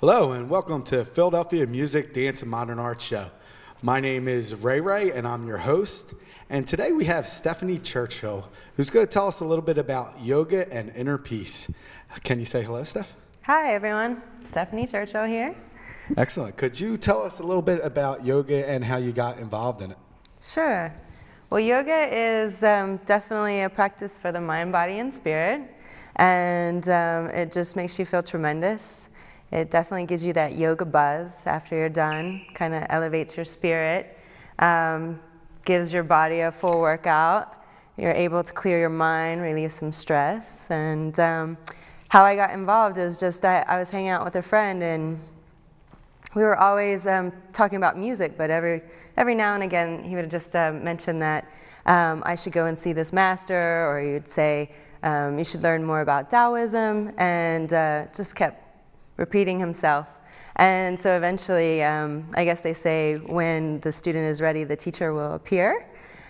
Hello and welcome to Philadelphia Music, Dance, and Modern Arts Show. My name is Ray and I'm your host. And today we have Stephanie Churchill, who's going to tell us a little bit about yoga and inner peace. Can you say hello, Steph? Hi everyone, Stephanie Churchill here. Excellent. Could you tell us a little bit about yoga and how you got involved in it? Sure. Well, yoga is definitely a practice for the mind, body, and spirit. And it just makes you feel tremendous. It definitely gives you that yoga buzz after you're done, kind of elevates your spirit, gives your body a full workout. You're able to clear your mind, release some stress. And how I got involved is just I was hanging out with a friend, and we were always talking about music, but every now and again he would just mention that I should go and see this master, or you'd say you should learn more about Taoism, and just kept repeating himself. And so eventually, I guess they say when the student is ready, the teacher will appear.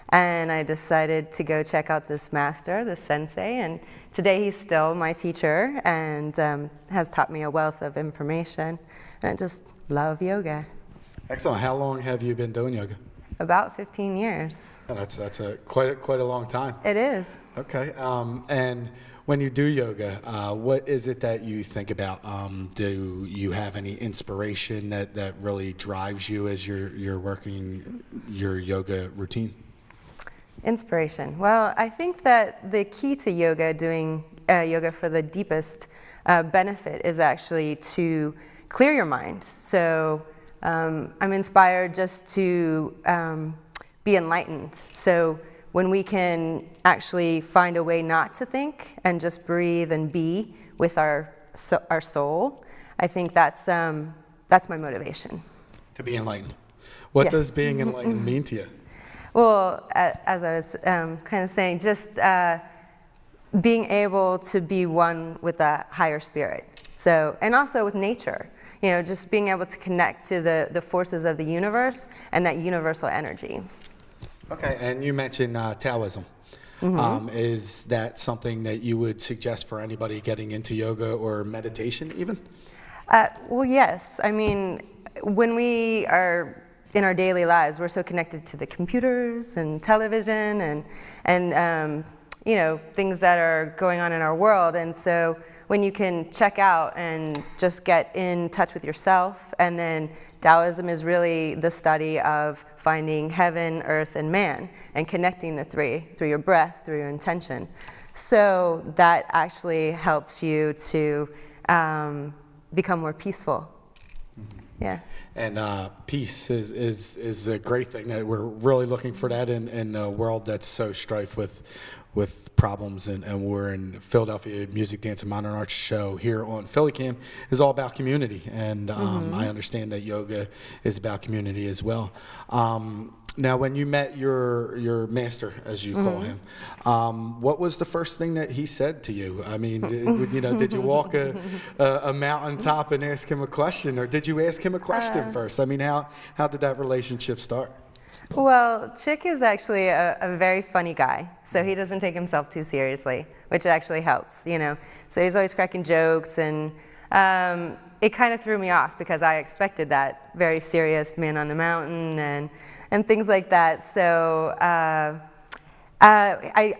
And I decided to go check out this master, this sensei, and today he's still my teacher and has taught me a wealth of information. And I just love yoga. Excellent. How long have you been doing yoga? About 15 years. Oh, that's quite a long time. It is. Okay. And when you do yoga, what is it that you think about? Do you have any inspiration that really drives you as you're working your yoga routine? Inspiration. Well, I think that the key to yoga, doing yoga for the deepest benefit, is actually to clear your mind. So I'm inspired just to be enlightened. So when we can actually find a way not to think and just breathe and be with our soul, I think that's my motivation. To be enlightened. What Yes. does being enlightened mean to you? Well, as I was kind of saying, just being able to be one with a higher spirit. So, and also with nature. You know, just being able to connect to the forces of the universe and that universal energy. Okay, and you mentioned Taoism. Mm-hmm. Is that something that you would suggest for anybody getting into yoga or meditation even? Well, yes. I mean, when we are in our daily lives, we're so connected to the computers and television and you know, things that are going on in our world. And so when you can check out and just get in touch with yourself, and then Taoism is really the study of finding heaven, earth, and man, and connecting the three through your breath, through your intention. So that actually helps you to become more peaceful. Mm-hmm. Yeah. And peace is a great thing. We're really looking for that in a world that's so strife with problems, and we're in Philadelphia Music, Dance, and Modern Arts Show here on PhillyCam is all about community, and I understand that yoga is about community as well. Now, when you met your master, as you call him, what was the first thing that he said to you? I mean, did you walk a mountaintop and ask him a question, or did you ask him a question first? I mean, how did that relationship start? Well, Chick is actually a very funny guy, so he doesn't take himself too seriously, which actually helps, you know. So he's always cracking jokes, and it kind of threw me off because I expected that very serious man on the mountain and things like that. So I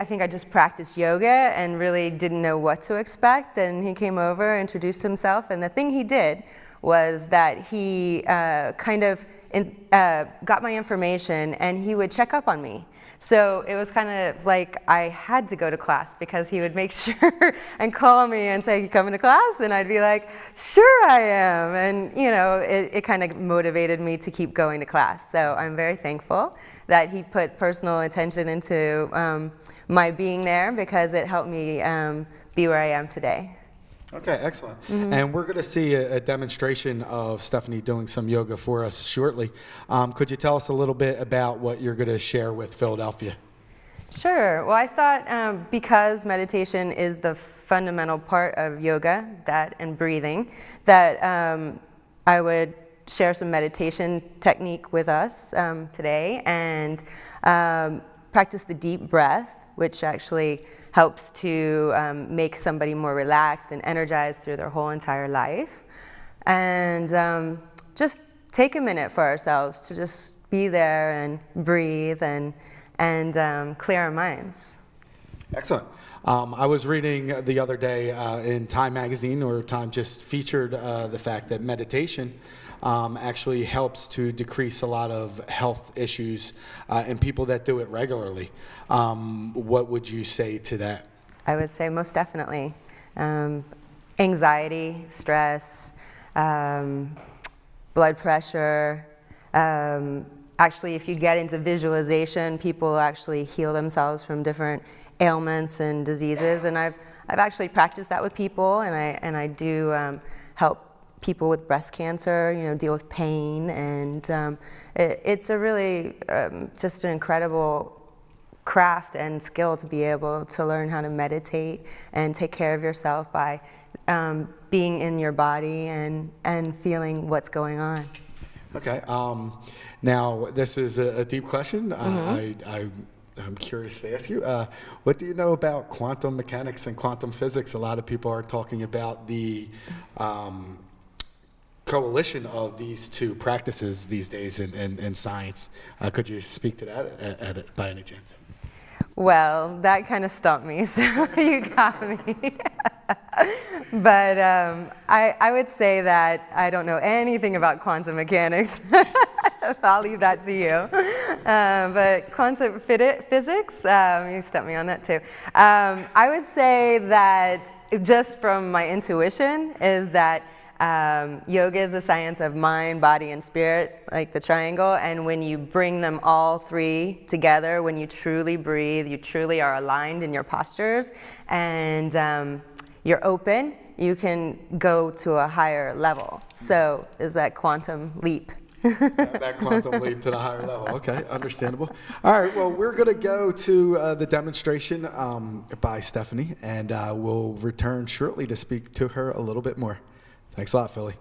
think I just practiced yoga and really didn't know what to expect, and he came over, introduced himself, and the thing he did was that he kind of got my information, and he would check up on me. So it was kind of like I had to go to class because he would make sure and call me and say, "You coming to class?" And I'd be like, "Sure I am." And you know, it kind of motivated me to keep going to class. So I'm very thankful that he put personal attention into my being there, because it helped me be where I am today. Okay, excellent. Mm-hmm. And we're going to see a demonstration of Stephanie doing some yoga for us shortly. Could you tell us a little bit about what you're going to share with Philadelphia? Sure. Well, I thought because meditation is the fundamental part of yoga, that and breathing, that I would share some meditation technique with us today, and practice the deep breath, which actually helps to make somebody more relaxed and energized through their whole entire life. and just take a minute for ourselves to just be there and breathe and clear our minds. Excellent. I was reading the other day in Time magazine, or Time just featured the fact that meditation actually helps to decrease a lot of health issues in people that do it regularly. What would you say to that? I would say most definitely. Anxiety, stress, blood pressure. Actually, if you get into visualization, people actually heal themselves from different ailments and diseases. And I've actually practiced that with people, and I do help people with breast cancer, deal with pain. And it's a really just an incredible craft and skill to be able to learn how to meditate and take care of yourself by being in your body and feeling what's going on. Okay. Now, this is a deep question. I'm curious to ask you, what do you know about quantum mechanics and quantum physics? A lot of people are talking about the coalition of these two practices these days in science. Could you speak to that by any chance? Well, that kind of stumped me, so you got me. But I would say that I don't know anything about quantum mechanics. I'll leave that to you. But quantum physics, you stumped me on that too. I would say that just from my intuition is that yoga is the science of mind, body, and spirit, like the triangle. And when you bring them all three together, when you truly breathe, you truly are aligned in your postures, and you're open, you can go to a higher level. So is that quantum leap. That quantum leap to the higher level. Okay, understandable. All right, well, we're going to go to the demonstration by Stephanie, and we'll return shortly to speak to her a little bit more. Thanks a lot, Philly.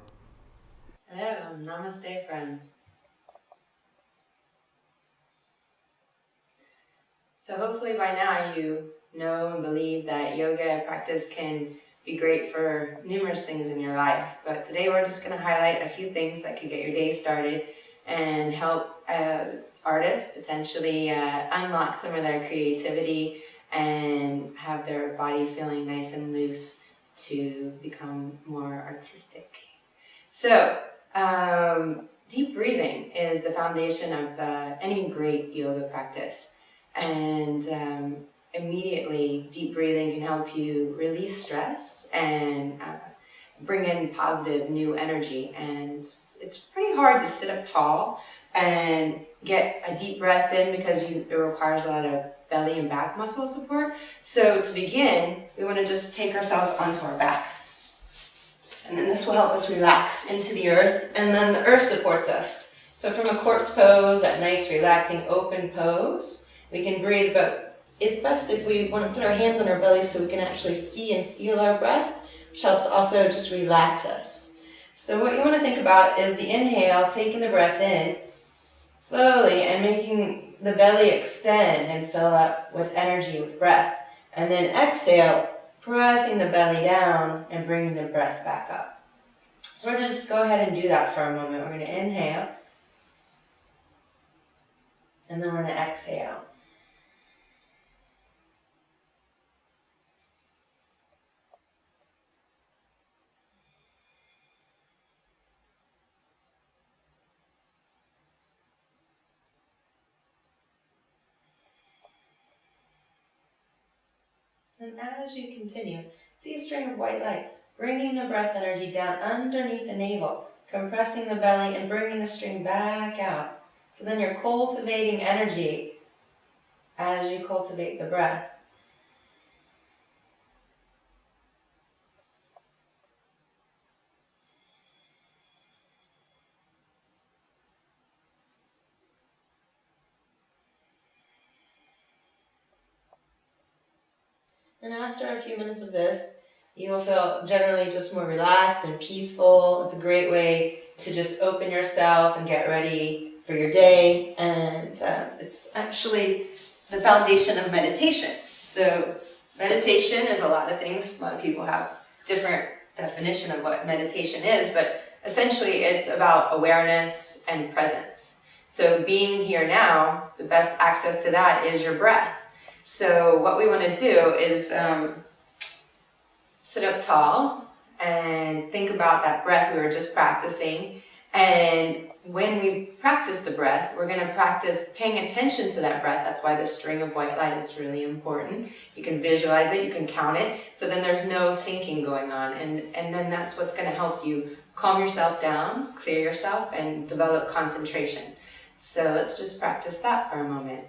Hello, namaste, friends. So hopefully by now you know and believe that yoga practice can be great for numerous things in your life. But today we're just going to highlight a few things that could get your day started and help artists potentially unlock some of their creativity and have their body feeling nice and loose to become more artistic. So, deep breathing is the foundation of any great yoga practice. And immediately, deep breathing can help you release stress and bring in positive new energy. And it's pretty hard to sit up tall and get a deep breath in because it requires a lot of belly and back muscle support. So to begin, we want to just take ourselves onto our backs. And then this will help us relax into the earth, and then the earth supports us. So from a corpse pose, that nice relaxing open pose, we can breathe, but it's best if we want to put our hands on our belly so we can actually see and feel our breath, which helps also just relax us. So what you want to think about is the inhale, taking the breath in slowly and making the belly extend and fill up with energy, with breath. And then exhale, pressing the belly down and bringing the breath back up. So we're going to just go ahead and do that for a moment. We're going to inhale, and then we're going to exhale. And as you continue, see a string of white light, bringing the breath energy down underneath the navel, compressing the belly and bringing the string back out. So then you're cultivating energy as you cultivate the breath. And after a few minutes of this, you will feel generally just more relaxed and peaceful. It's a great way to just open yourself and get ready for your day. And it's actually the foundation of meditation. So meditation is a lot of things. A lot of people have different definition of what meditation is, but essentially it's about awareness and presence. So being here now, the best access to that is your breath. So what we want to do is sit up tall and think about that breath we were just practicing. And when we practice the breath, we're going to practice paying attention to that breath. That's why the string of white light is really important. You can visualize it, you can count it, so then there's no thinking going on. And then that's what's going to help you calm yourself down, clear yourself, and develop concentration. So let's just practice that for a moment.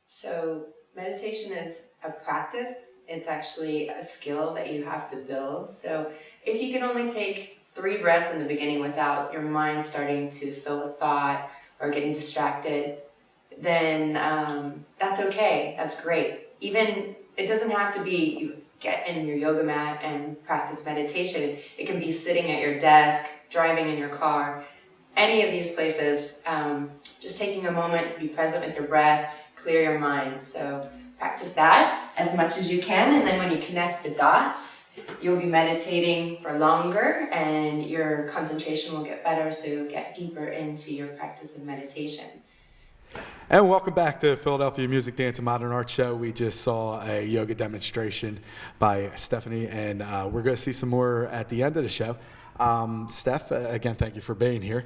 So meditation is a practice. It's actually a skill that you have to build. So if you can only take 3 breaths in the beginning without your mind starting to fill with thought or getting distracted, then that's okay. That's great. Even, it doesn't have to be you get in your yoga mat and practice meditation. It can be sitting at your desk, driving in your car, any of these places, just taking a moment to be present with your breath, clear your mind. So practice that as much as you can, and then when you connect the dots, you'll be meditating for longer and your concentration will get better, so you'll get deeper into your practice of meditation. And welcome back to Philadelphia Music, Dance, and Modern Art Show. We just saw a yoga demonstration by Stephanie, and we're going to see some more at the end of the show. Steph, again, thank you for being here.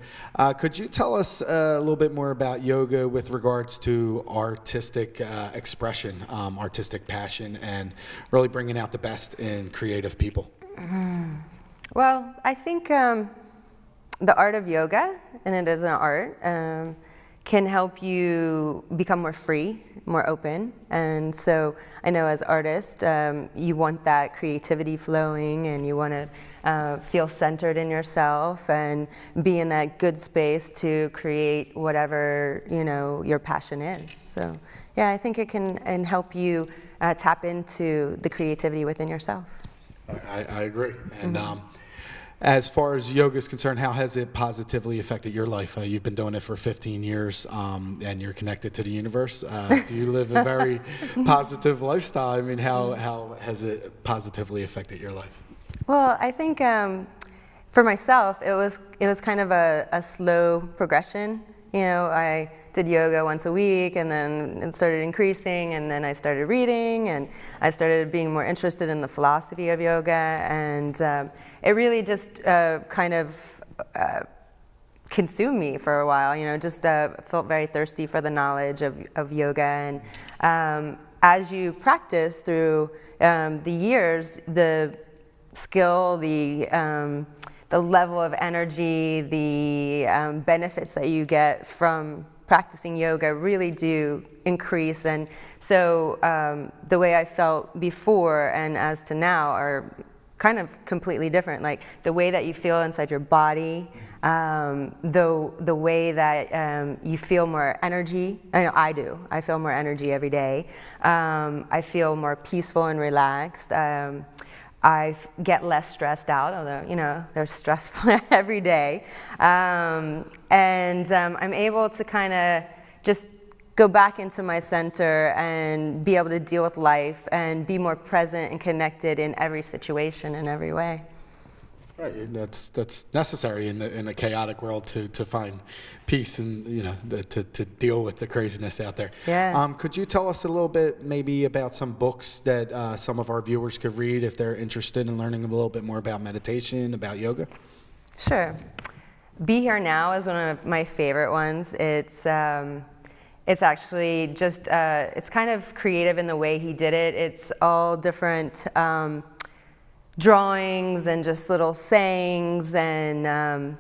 Could you tell us a little bit more about yoga with regards to artistic expression, artistic passion, and really bringing out the best in creative people? Well, I think the art of yoga, and it is an art, can help you become more free, more open. And so I know as artists, you want that creativity flowing, and you want to feel centered in yourself and be in that good space to create whatever, you know, your passion is. So yeah, I think it can and help you tap into the creativity within yourself. I agree. And as far as yoga is concerned, how has it positively affected your life? You've been doing it for 15 years, and you're connected to the universe. Do you live a very positive lifestyle? I mean, how has it positively affected your life? Well, I think for myself, it was kind of a slow progression. You know, I did yoga once a week, and then it started increasing, and then I started reading, and I started being more interested in the philosophy of yoga, and it really just kind of consumed me for a while. You know, just felt very thirsty for the knowledge of yoga, and as you practice through the years, the skill, the level of energy, the benefits that you get from practicing yoga really do increase. And so the way I felt before and as to now are kind of completely different. Like the way that you feel inside your body, the way that you feel more energy. I know I do. I feel more energy every day. I feel more peaceful and relaxed. I get less stressed out, although, you know, they're stressful every day. I'm able to kind of just go back into my center and be able to deal with life and be more present and connected in every situation in every way. Right, that's necessary in a chaotic world to find peace and, you know, to deal with the craziness out there. Yeah. Could you tell us a little bit maybe about some books that some of our viewers could read if they're interested in learning a little bit more about meditation, about yoga? Sure. Be Here Now is one of my favorite ones. It's actually just it's kind of creative in the way he did it. It's all different drawings and just little sayings, and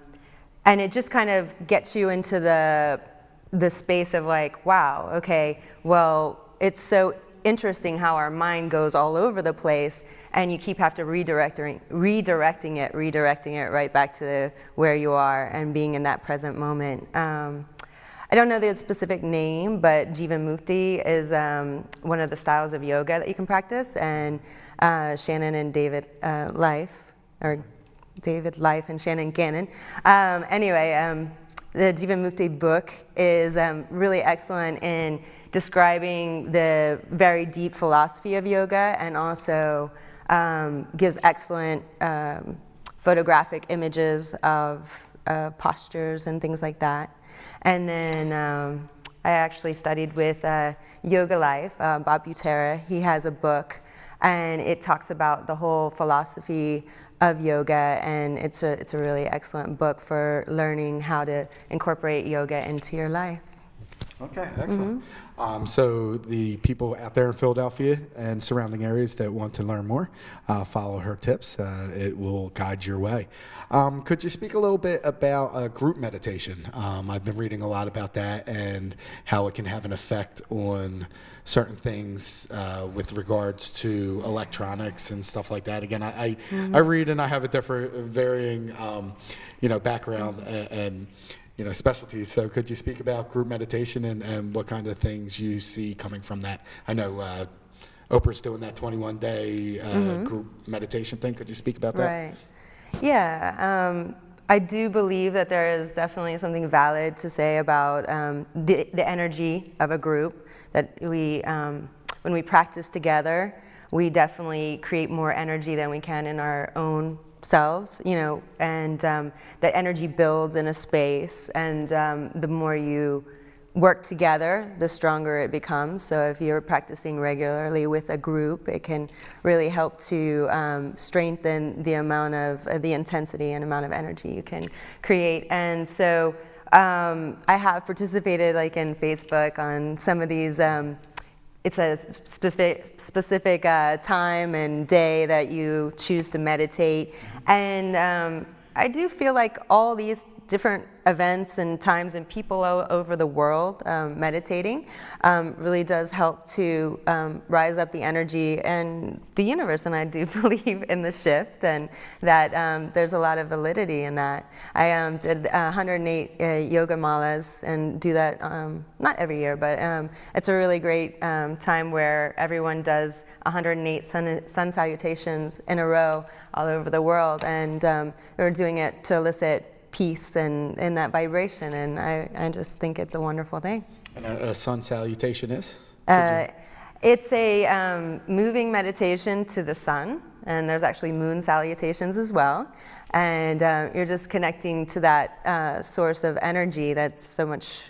it just kind of gets you into the space of like, wow, okay, well, it's so interesting how our mind goes all over the place, and you keep have to redirecting it right back to where you are and being in that present moment. I don't know the specific name, but Jiva Mukti is one of the styles of yoga that you can practice, and Shannon and David Life and Shannon Gannon. The Jiva Mukti book is really excellent in describing the very deep philosophy of yoga, and also gives excellent photographic images of postures and things like that. And then I actually studied with Yoga Life, Bob Butera. He has a book, and it talks about the whole philosophy of yoga, and it's a really excellent book for learning how to incorporate yoga into your life. Okay, excellent. So the people out there in Philadelphia and surrounding areas that want to learn more, follow her tips. It will guide your way. Could you speak a little bit about group meditation? I've been reading a lot about that and how it can have an effect on certain things with regards to electronics and stuff like that. Again, I read, and I have a different, varying, background and specialties. So could you speak about group meditation and what kind of things you see coming from that? I know Oprah's doing that 21-day group meditation thing. Could you speak about that? Right. Yeah. I do believe that there is definitely something valid to say about the energy of a group, that when we practice together, we definitely create more energy than we can in our own selves, and that energy builds in a space, and the more you work together, the stronger it becomes. So if you're practicing regularly with a group, it can really help to strengthen the amount of the intensity and amount of energy you can create. And so I have participated, like in Facebook, on some of these. It's a specific time and day that you choose to meditate. And I do feel like all these different events and times and people over the world meditating really does help to rise up the energy and the universe. And I do believe in the shift, and that there's a lot of validity in that. I did 108 yoga malas, and do that not every year, but it's a really great time where everyone does 108 sun salutations in a row all over the world, and we're doing it to elicit peace and that vibration, and I just think it's a wonderful thing. And a sun salutation is? It's a moving meditation to the sun, and there's actually moon salutations as well, and you're just connecting to that source of energy that's so much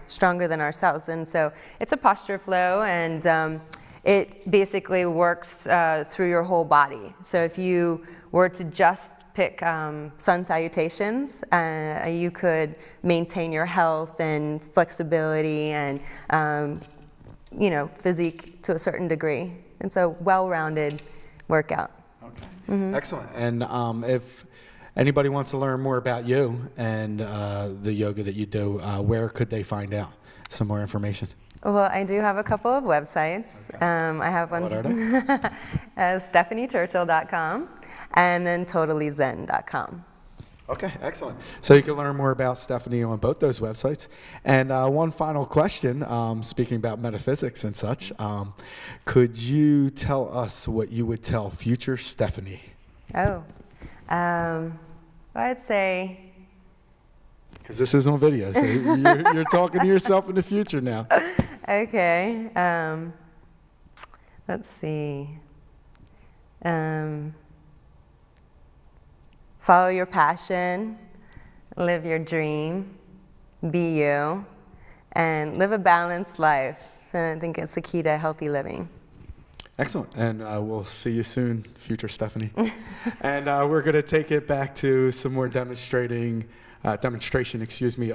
stronger than ourselves. And so it's a posture flow, and it basically works through your whole body. So if you were to just pick sun salutations, you could maintain your health and flexibility and physique to a certain degree. It's a well-rounded workout. Okay, excellent. And if anybody wants to learn more about you and the yoga that you do, where could they find out some more information? Well, I do have a couple of websites. Okay. I have one. What are they? StephanieChurchill.com, and then TotallyZen.com. Okay, excellent. So you can learn more about Stephanie on both those websites. And one final question, speaking about metaphysics and such, could you tell us what you would tell future Stephanie? I'd say... Because this is on video, so you're talking to yourself in the future now. Okay. Let's see. Follow your passion, live your dream, be you, and live a balanced life. I think it's the key to healthy living. Excellent. And we'll see you soon, future Stephanie. And we're going to take it back to some more demonstration,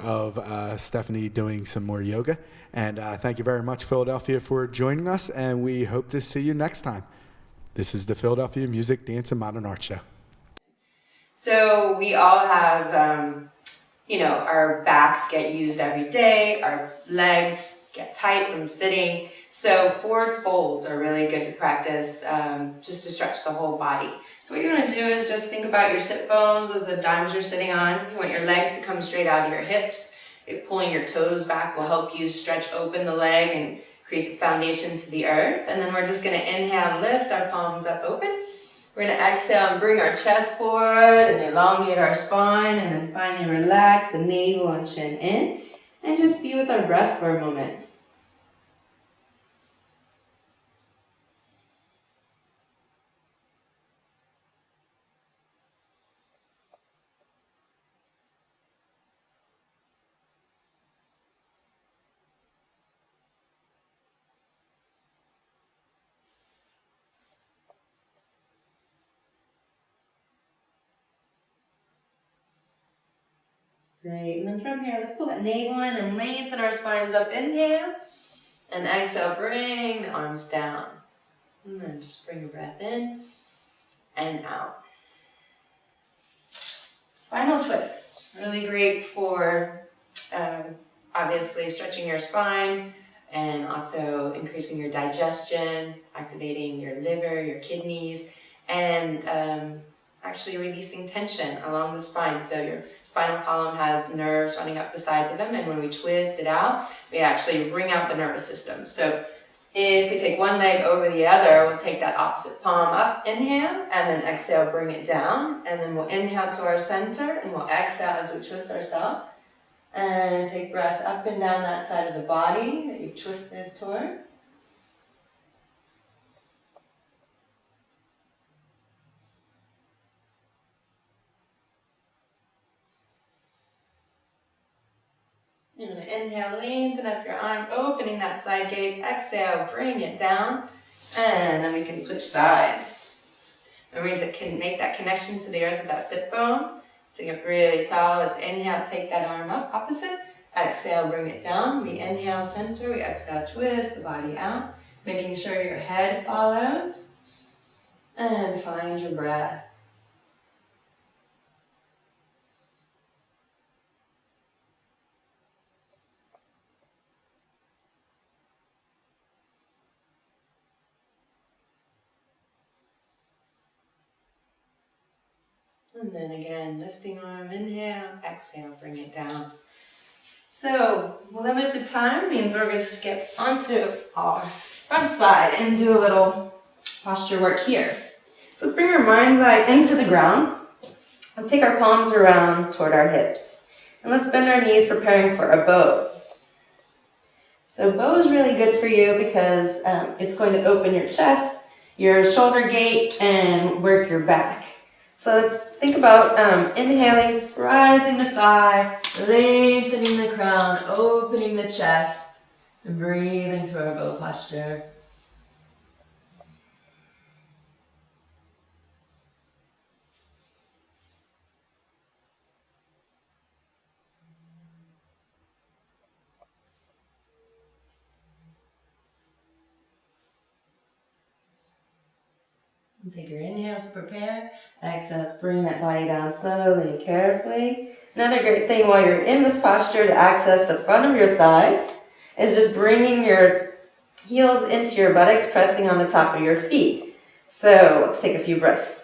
of Stephanie doing some more yoga. And thank you very much, Philadelphia, for joining us, and we hope to see you next time. This is the Philadelphia Music, Dance, and Modern Art Show. So we all have, our backs get used every day, our legs get tight from sitting. So forward folds are really good to practice, just to stretch the whole body. So what you're going to do is just think about your sit bones as the dimes you're sitting on. You want your legs to come straight out of your hips. Pulling your toes back will help you stretch open the leg and create the foundation to the earth. And then we're just going to inhale and lift our palms up open. We're going to exhale and bring our chest forward and elongate our spine, and then finally relax the navel and chin in, and just be with our breath for a moment. Great, and then from here, let's pull that navel in and lengthen our spines up. Inhale, and exhale, bring the arms down. And then just bring a breath in and out. Spinal twist, really great for obviously stretching your spine and also increasing your digestion, activating your liver, your kidneys, and actually releasing tension along the spine. So your spinal column has nerves running up the sides of them, and when we twist it out, we actually bring out the nervous system. So if we take one leg over the other, we'll take that opposite palm up, inhale, and then exhale, bring it down, and then we'll inhale to our center, and we'll exhale as we twist ourselves. And take breath up and down that side of the body that you've twisted toward. You're going to inhale, lengthen up your arm, opening that side gate. Exhale, bring it down, and then we can switch sides. And we're going to make that connection to the earth with that sit bone. Sitting up really tall. Let's inhale, take that arm up, opposite. Exhale, bring it down. We inhale, center. We exhale, twist the body out, making sure your head follows. And find your breath. And then again, lifting arm, inhale, exhale, bring it down. So, limited time means we're going to skip onto our front side and do a little posture work here. So let's bring our mind's eye into the ground. Let's take our palms around toward our hips. And let's bend our knees, preparing for a bow. So bow is really good for you because it's going to open your chest, your shoulder gate, and work your back. So let's think about inhaling, rising the thigh, lengthening the crown, opening the chest, and breathing through our bow posture. And take your inhale to prepare. Exhale to bring that body down slowly and carefully. Another great thing while you're in this posture to access the front of your thighs is just bringing your heels into your buttocks, pressing on the top of your feet. So let's take a few breaths.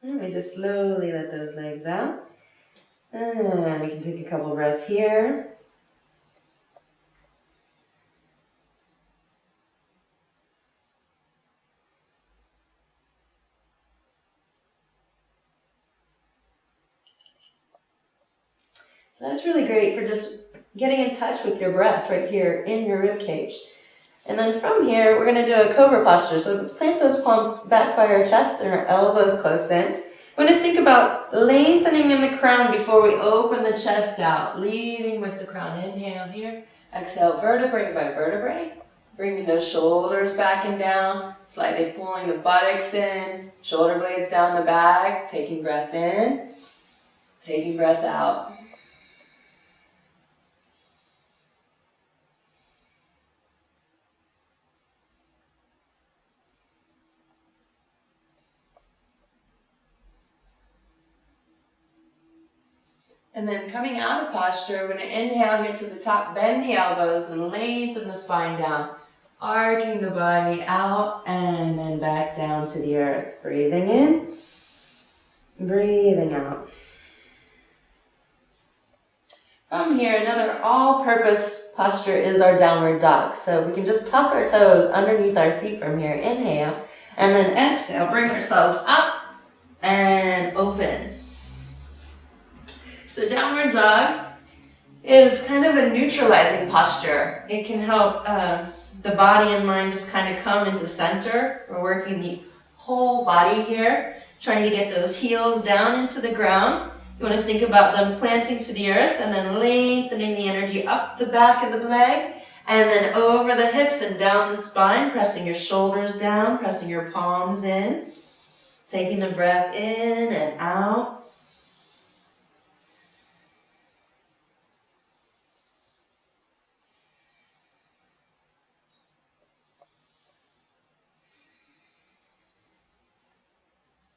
And we just slowly let those legs out. And we can take a couple breaths here. So that's really great for just getting in touch with your breath right here in your rib cage. And then from here, we're going to do a cobra posture. So let's plant those palms back by our chest and our elbows close in. We're going to think about lengthening in the crown before we open the chest out, leading with the crown. Inhale here. Exhale, vertebrae by vertebrae. Bringing those shoulders back and down, slightly pulling the buttocks in, shoulder blades down the back, taking breath in, taking breath out. And then coming out of posture, we're going to inhale here to the top, bend the elbows and lengthen the spine down. Arcing the body out and then back down to the earth. Breathing in, breathing out. From here, another all-purpose posture is our downward dog. So we can just tuck our toes underneath our feet from here. Inhale, and then exhale. Bring ourselves up and open. So downward dog is kind of a neutralizing posture. It can help the body and mind just kind of come into center. We're working the whole body here, trying to get those heels down into the ground. You want to think about them planting to the earth and then lengthening the energy up the back of the leg and then over the hips and down the spine, pressing your shoulders down, pressing your palms in, taking the breath in and out.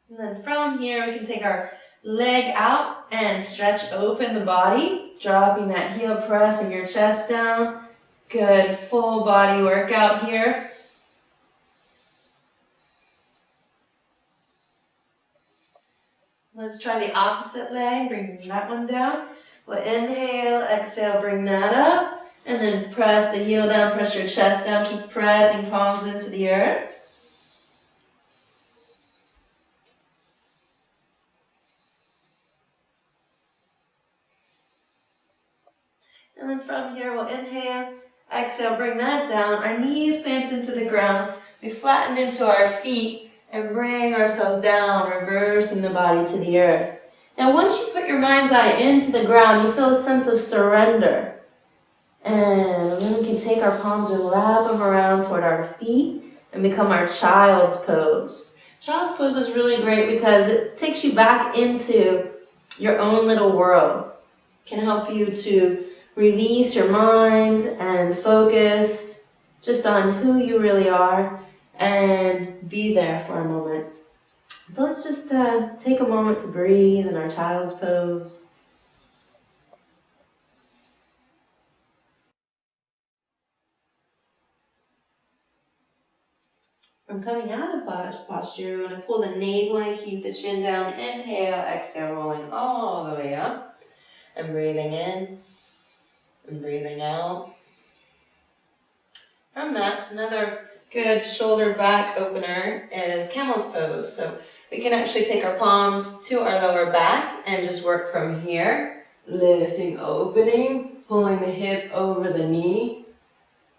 And then from here, we can take our leg out and stretch open the body, dropping that heel, pressing your chest down. Good full body workout here. Let's try the opposite leg, bring that one down. We'll inhale, exhale, bring that up. And then press the heel down, press your chest down, keep pressing palms into the earth. And then from here, we'll inhale, exhale, bring that down. Our knees plant into the ground. We flatten into our feet and bring ourselves down, reversing the body to the earth. And once you put your mind's eye into the ground, you feel a sense of surrender. And then we can take our palms and wrap them around toward our feet and become our child's pose. Child's pose is really great because it takes you back into your own little world. It can help you to release your mind and focus just on who you really are and be there for a moment. So let's just take a moment to breathe in our child's pose. From coming out of posture, we're going to pull the navel in, keep the chin down, inhale, exhale, rolling all the way up, and breathing in. And breathing out. From that, another good shoulder back opener is Camels Pose. So we can actually take our palms to our lower back and just work from here. Lifting, opening, pulling the hip over the knee,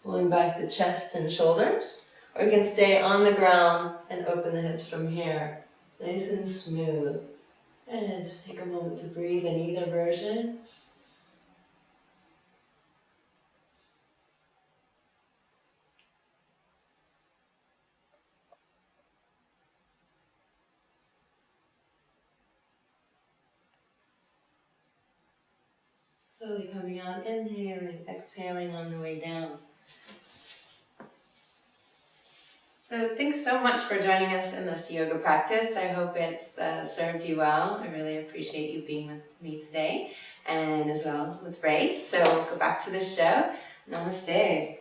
pulling back the chest and shoulders. Or we can stay on the ground and open the hips from here. Nice and smooth. And just take a moment to breathe in either version. Slowly coming out, inhaling, exhaling on the way down. So thanks so much for joining us in this yoga practice. I hope it's served you well. I really appreciate you being with me today and as well with Ray. So go back to the show. Namaste.